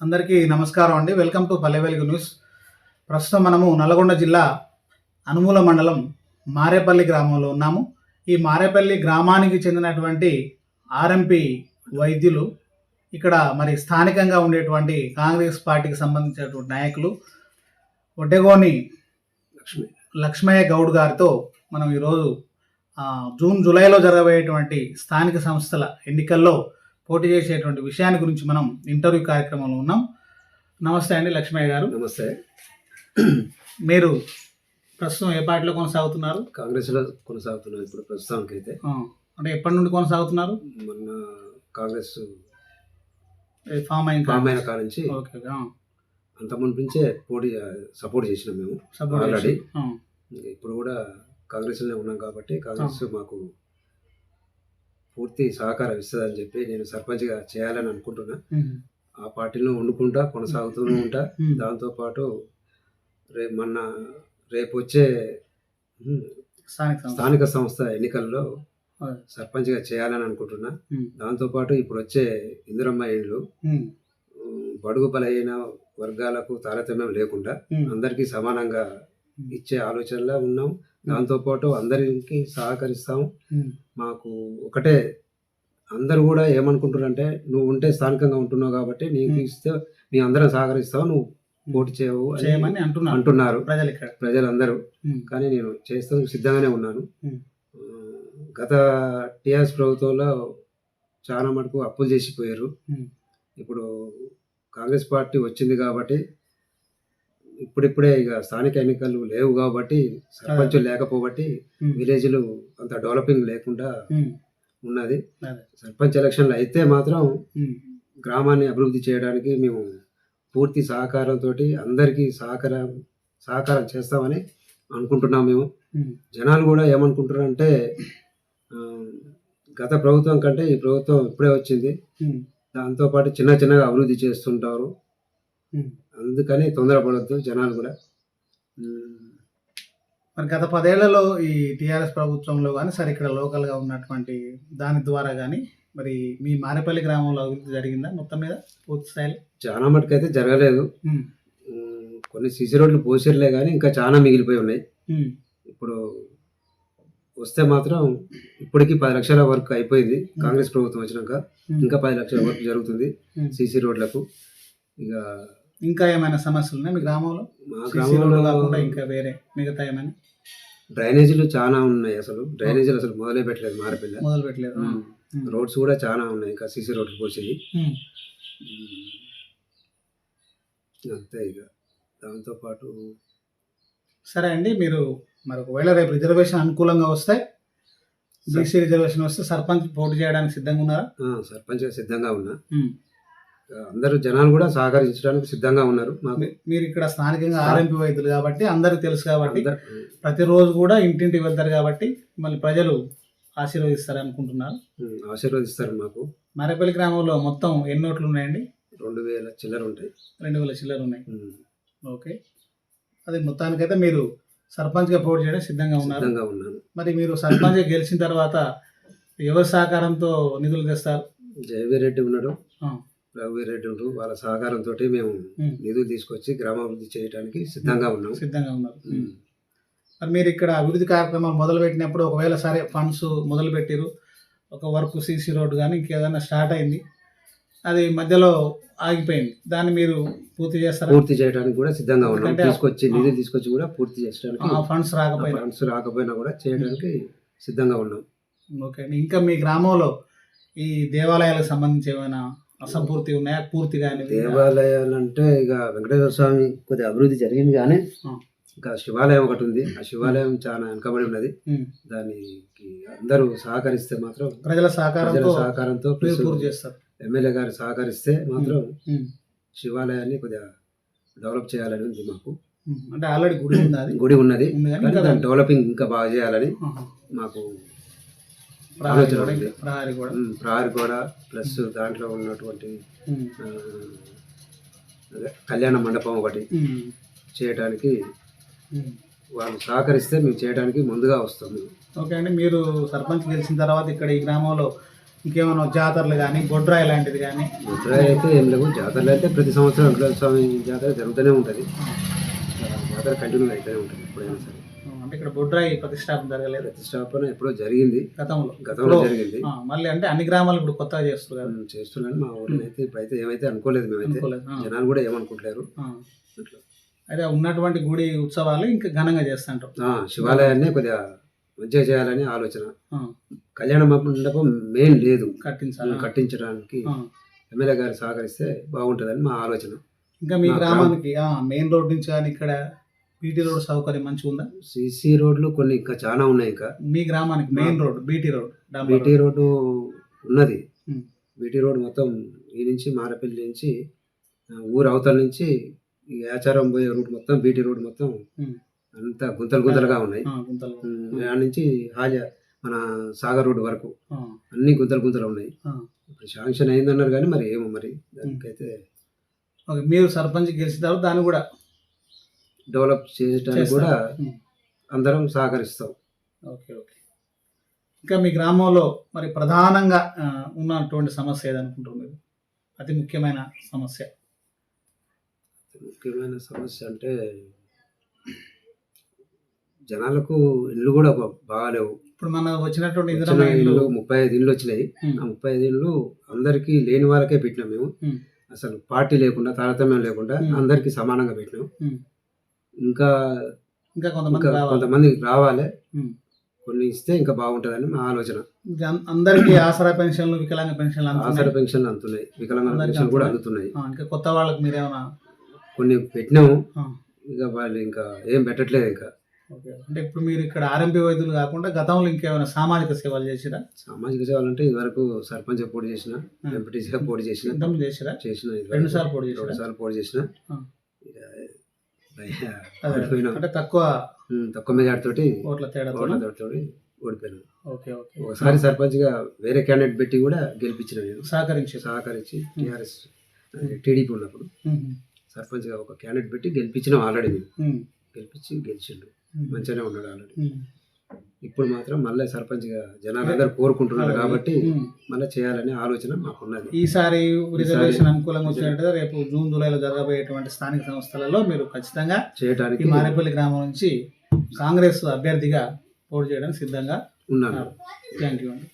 అందరికీ నమస్కారం అండి. Welcome to Palle Velugu news. ప్రస్తుతం మనము నల్గొండ జిల్లా అనుమూల మండలం మారేపల్లి గ్రామంలో ఉన్నాము. ఈ మారేపల్లి గ్రామానికి చెందినటువంటి ఆర్ఎంపీ వైద్యులు ఇక్కడ మరి స్థానికంగా ఉండేటువంటి కాంగ్రెస్ పార్టీకి సంబంధించినటువంటి నాయకులు ఒడ్డెగోని లక్ష్మయ్య గౌడ్ గారితో మనం ఈరోజు జూన్ జూలైలో జరగబోయేటువంటి స్థానిక సంస్థల ఎన్నికల్లో పోటీ చేసేటువంటి విషయాన్ని గురించి మనం ఇంటర్వ్యూ కార్యక్రమంలో ఉన్నాం. నమస్తే అండి లక్ష్మయ్య గారు. నమస్తే. మీరు ప్రస్తుతం ఏ పార్టీలో కొనసాగుతున్నారు? కాంగ్రెస్లో కొనసాగుతున్నారు ఇప్పుడు ప్రస్తుతానికి అయితే. అంటే ఎప్పటి నుండి కొనసాగుతున్నారు? మొన్న కాంగ్రెస్ ఫామ్ అయిన కాడ నుంచి. అంత ముందు నుంచే సపోర్ట్ చేసినాం మేము ఆల్రెడీ. ఇప్పుడు కూడా కాంగ్రెస్లోనే ఉన్నాం కాబట్టి కాంగ్రెస్ మాకు పూర్తి సహకారం ఇస్తుందని చెప్పి నేను సర్పంచ్గా చేయాలని అనుకుంటున్నా. ఆ పార్టీలో వండుకుంటా కొనసాగుతూనే ఉంటా. దాంతోపాటు రేపు వచ్చే స్థానిక సంస్థ ఎన్నికల్లో సర్పంచ్గా చేయాలని అనుకుంటున్నా. దాంతోపాటు ఇప్పుడు వచ్చే ఇందిరమ్మ ఇండ్లు బడుగు బలైన వర్గాలకు తారతమ్యం లేకుండా అందరికీ సమానంగా ఇచ్చే ఆలోచనలో ఉన్నాం. దాంతోపాటు అందరికి సహకరిస్తాం. మాకు ఒకటే, అందరూ కూడా ఏమనుకుంటారంటే నువ్వు ఉంటే స్థానికంగా ఉంటున్నావు కాబట్టి నీకు ఇస్తే నీ అందరం సహకరిస్తావు, నువ్వు పోటీ చేయమని అంటున్నారు ప్రజలందరూ. కానీ నేను చేస్తాను, సిద్ధంగానే ఉన్నాను. గత టీఆర్ఎస్ ప్రభుత్వంలో చాలా మటుకు అప్పులు చేసిపోయారు. ఇప్పుడు కాంగ్రెస్ పార్టీ వచ్చింది కాబట్టి ఇప్పుడిప్పుడే ఇక స్థానిక ఎన్నికలు లేవు కాబట్టి సర్పంచులు లేకపోబట్టి విలేజ్లు అంత డెవలపింగ్ లేకుండా ఉన్నది. సర్పంచ్ ఎలక్షన్లు అయితే మాత్రం గ్రామాన్ని అభివృద్ధి చేయడానికి మేము పూర్తి సహకారంతో అందరికీ సహకారం చేస్తామని అనుకుంటున్నాం. మేము జనాలు కూడా ఏమనుకుంటున్నారు అంటే గత ప్రభుత్వం కంటే ఈ ప్రభుత్వం ఇప్పుడే వచ్చింది, దాంతోపాటు చిన్నగా అభివృద్ధి చేస్తుంటారు, అందుకని తొందరపడద్దు జనాలు కూడా. మరి గత 10 ఏళ్లలో ఈ టీఆర్ఎస్ ప్రభుత్వంలో కానీ సరే ఇక్కడ లోకల్గా ఉన్నటువంటి దాని ద్వారా కానీ మరి మీ మారేపల్లి గ్రామంలో అభివృద్ధి జరిగిందా మొత్తం మీద పూర్తి స్థాయిలో? చాలా మటుకు అయితే జరగలేదు. కొన్ని సీసీ రోడ్లు పోసిర్లే కానీ ఇంకా చాలా మిగిలిపోయి ఉన్నాయి. ఇప్పుడు వస్తే మాత్రం ఇప్పటికీ 10 లక్షల వర్క్ అయిపోయింది. కాంగ్రెస్ ప్రభుత్వం వచ్చినాక ఇంకా 10 లక్షల వర్క్ జరుగుతుంది సీసీ రోడ్లకు. ఇక ఇంకా ఏమైనా సమస్యలు ఉన్నాయి మీ గ్రామంలో? మా గ్రామంలో కాకుండా ఇంకా వేరే మిగతా ఏమైనా? డ్రైనేజీలు చాలా ఉన్నాయి. డ్రైనేజీలు అసలు మొదలు పెట్టలేదు. రోడ్స్ కూడా చాలా ఉన్నాయి, ఇంకా సీసీ రోడ్లు పోసేవి అంతే. ఇక దాంతోపాటు సరే అండి, మీరు మరి ఒకవేళ రేపు రిజర్వేషన్ అనుకూలంగా వస్తే, బీసీ రిజర్వేషన్ వస్తే సర్పంచ్ పోటీ చేయడానికి సిద్ధంగా ఉన్నారా? సర్పంచ్గా సిద్ధంగా ఉన్నా. అందరూ జనాలు కూడా సహకరించడానికి సిద్ధంగా ఉన్నారు. మీరు ఇక్కడ స్థానికంగా ఆర్ఎంపీ వైద్యులు కాబట్టి అందరికి తెలుసు కాబట్టి ప్రతిరోజు కూడా ఇంటింటికి వెళ్తారు కాబట్టి మళ్ళీ ప్రజలు ఆశీర్వదిస్తారు అనుకుంటున్నారు. ఆశీర్వదిస్తారు. మాకు మారేపల్లి గ్రామంలో మొత్తం ఎన్ని ఓట్లు ఉన్నాయండి? 2000 చిల్లర ఉంటాయి. 2000 చిల్లర ఉన్నాయి. ఓకే, అది మొత్తానికైతే మీరు సర్పంచ్గా పోటీ చేయడం సిద్ధంగా ఉన్నాను. మరి మీరు సర్పంచ్గా గెలిచిన తర్వాత ఎవరి సహకారంతో నిధులు తెస్తారు? జయవీరెడ్డి ఉన్నాడు, రఘువీరెడ్డి ఉండు, వాళ్ళ సహకారంతో మేము నిధులు తీసుకొచ్చి గ్రామాభివృద్ధి చేయడానికి సిద్ధంగా ఉన్నారు. మరి మీరు ఇక్కడ అభివృద్ధి కార్యక్రమాలు మొదలు పెట్టినప్పుడు ఒకవేళ సరే ఫండ్స్ మొదలు పెట్టిరు, ఒక వర్క్ సీసీ రోడ్డు కానీ ఇంకేదైనా స్టార్ట్ అయింది, అది మధ్యలో ఆగిపోయింది, దాన్ని మీరు పూర్తి చేస్తారు? పూర్తి చేయడానికి కూడా సిద్ధంగా ఉన్నాం. నిధులు తీసుకొచ్చి కూడా పూర్తి చేయడానికి, ఫండ్స్ రాకపోయినా కూడా చేయడానికి సిద్ధంగా ఉన్నాం. ఓకే, ఇంకా మీ గ్రామంలో ఈ దేవాలయాలకు సంబంధించి ఏమైనా అసంపూర్తి ఉన్నాయా? పూర్తిగా దేవాలయాలు అంటే ఇక వెంకటేశ్వర స్వామి కొద్దిగా అభివృద్ధి జరిగింది, కానీ ఇంకా శివాలయం ఒకటి ఉంది. ఆ శివాలయం చాలా వెనకబడి ఉన్నది. దానికి అందరూ సహకరిస్తే మాత్రం, ప్రజల సహకారంతో చేస్తారు. ఎమ్మెల్యే గారు సహకరిస్తే మాత్రం శివాలయాన్ని కొద్దిగా డెవలప్ చేయాలని ఉంది మాకు. అంటే ఆల్రెడీ గుడి ఉన్నది, డెవలపింగ్ ఇంకా బాగా చేయాలని మాకు ప్రహరీ గోడ ప్లస్ దాంట్లో ఉన్నటువంటి కళ్యాణ మండపం ఒకటి చేయడానికి వాళ్ళు సహకరిస్తే మేము చేయడానికి ముందుగా వస్తాము. ఓకే అండి, మీరు సర్పంచ్ గెలిచిన తర్వాత ఇక్కడ ఈ గ్రామంలో ఇంకేమైనా జాతరలు కానీ బొడ్రాయి లాంటిది కానీ? ముద్రాయి అయితే ఏం లేవు. జాతరలు అయితే ప్రతి సంవత్సరం వెంకటేశ్వర స్వామి జాతర జరుగుతూనే ఉంటుంది. జాతర కంటిన్యూ అవుతూనే ఉంటుంది ఎప్పుడైనా సరే. అంటే ఇక్కడ బొడ్రాయి ప్రతిష్టాపన జరగలేదు? ప్రతిష్టాపన ఎప్పుడో జరిగింది, గతంలో జరిగింది. మళ్ళీ అంటే అన్ని గ్రామాలు ఇప్పుడు కొత్తగా చేస్తారు కదా? చేస్తున్నాను. మా ఊళ్ళో అయితే ఇప్పుడైతే ఏమైతే అనుకోలేదు మేమైతే. జనాలు కూడా ఏమనుకుంటారు అట్లా. అయితే ఉన్నటువంటి గుడి ఉత్సవాలు ఇంకా ఘనంగా చేస్తుంటారు. శివాలయాన్ని కొద్దిగా మంచిగా చేయాలని ఆలోచన. కళ్యాణ మండపం మెయిన్ లేదు, కట్టించడానికి ఎమ్మెల్యే గారు సహకరిస్తే బాగుంటుందని మా ఆలోచన. ఇంకా మీ గ్రామానికి మెయిన్ రోడ్ నుంచి కానీ ఇక్కడ బీటీ రోడ్ సౌకర్యం మంచిగా ఉందా? సిసి రోడ్లు కొన్ని ఇంకా చాలా ఉన్నాయి. ఇంకా మీ గ్రామానికి మెయిన్ రోడ్ బీటీ రోడ్డు ఉన్నది. బీటీ రోడ్ మొత్తం ఈ నుంచి మారపల్లి నుంచి ఊరు అవతల నుంచి ఈ ఆచారం పోయే రూట్ మొత్తం బీటీ రోడ్ మొత్తం అంతా గుంతలుగా ఉన్నాయి. దాని నుంచి మన సాగర్ రోడ్ వరకు అన్ని గుంతలు ఉన్నాయి. ఇప్పుడు శాంక్షన్ అయిందన్నారు కానీ మరి ఏమో మరి దానికైతే మీరు సర్పంచ్ గెలిచిన దాన్ని కూడా డెవలప్ చేయడానికి కూడా అందరం సహకరిస్తాం. ఓకే. ఇంకా మీ గ్రామంలో మరి ప్రధానంగా ఉన్నటువంటి సమస్య ఏదనుకుంటారు మీరు? అతి ముఖ్యమైన సమస్య అంటే జనాలకు ఇల్లు కూడా బాగాలేవు. ఇప్పుడు మన వచ్చినటువంటి ఇల్లు 35 ఇళ్ళు వచ్చినాయి. ఆ 35 ఇళ్ళు అందరికీ లేని వాళ్ళకే పెట్టినాం మేము. అసలు పార్టీ లేకుండా తారతమ్యం లేకుండా అందరికీ సమానంగా పెట్టినాం. ఇంకా కొంతమంది రావాలి, కొన్ని ఇస్తే ఇంకా బాగుంటుందని మా ఆలోచన. అందరికీ ఆసరా పెన్షన్లు, వికలాంగ పెన్షన్లు అందుతున్నాయి. వికలాంగ పెన్షన్ కూడా అందుతున్నాయి. ఇంకా కొత్త వాళ్ళకి మీరేమన్నా కొన్ని పెట్టినాము, ఇక వాళ్ళు ఇంకా ఏం పెట్టట్లేదు ఇంకా. అంటే ఇప్పుడు మీరు ఇక్కడ ఆర్ఎంపీ వైద్యులు కాకుండా గతంలో ఇంకేమైనా సామాజిక సేవలు చేసిరా? సామాజిక సేవలు అంటే ఇదివరకు సర్పంచ్ పోటీ చేసిన, ఎంపీటీసీగా పోటీ చేసిన. 2 సార్లు పోటీ చేసిన. అంటే తక్కువ మెజార్టీ తోటి ఓట్ల తేడా ఓడిపోయాను. ఒకసారి సర్పంచ్ గా వేరే క్యాండిడేట్ పెట్టి కూడా గెలిపించిన నేను. సహకరించి టీఆర్ఎస్ టీడీపీ ఉన్నప్పుడు సర్పంచ్ గా ఒక క్యాండిడేట్ పెట్టి గెలిపించినాం. ఆల్రెడీ గెలిచిండు, మంచిగానే ఉన్నాడు ఆల్రెడీ. ఇప్పుడు మాత్రం మళ్ళీ సర్పంచ్ గా జనాలందరూ కోరుకుంటున్నారు కాబట్టి మళ్ళీ చేయాలనే ఆలోచన మాకున్నది. ఈసారి రిజర్వేషన్ అనుకూలంగా వచ్చినట్టుగా రేపు జూన్ జూలైలో జరగబోయేటువంటి స్థానిక సంస్థలలో మీరు ఖచ్చితంగా చేయడానికి మారేపల్లి గ్రామం నుంచి కాంగ్రెస్ అభ్యర్థిగా పోటీ చేయడానికి సిద్ధంగా ఉన్నారు. థ్యాంక్ యూ అండి.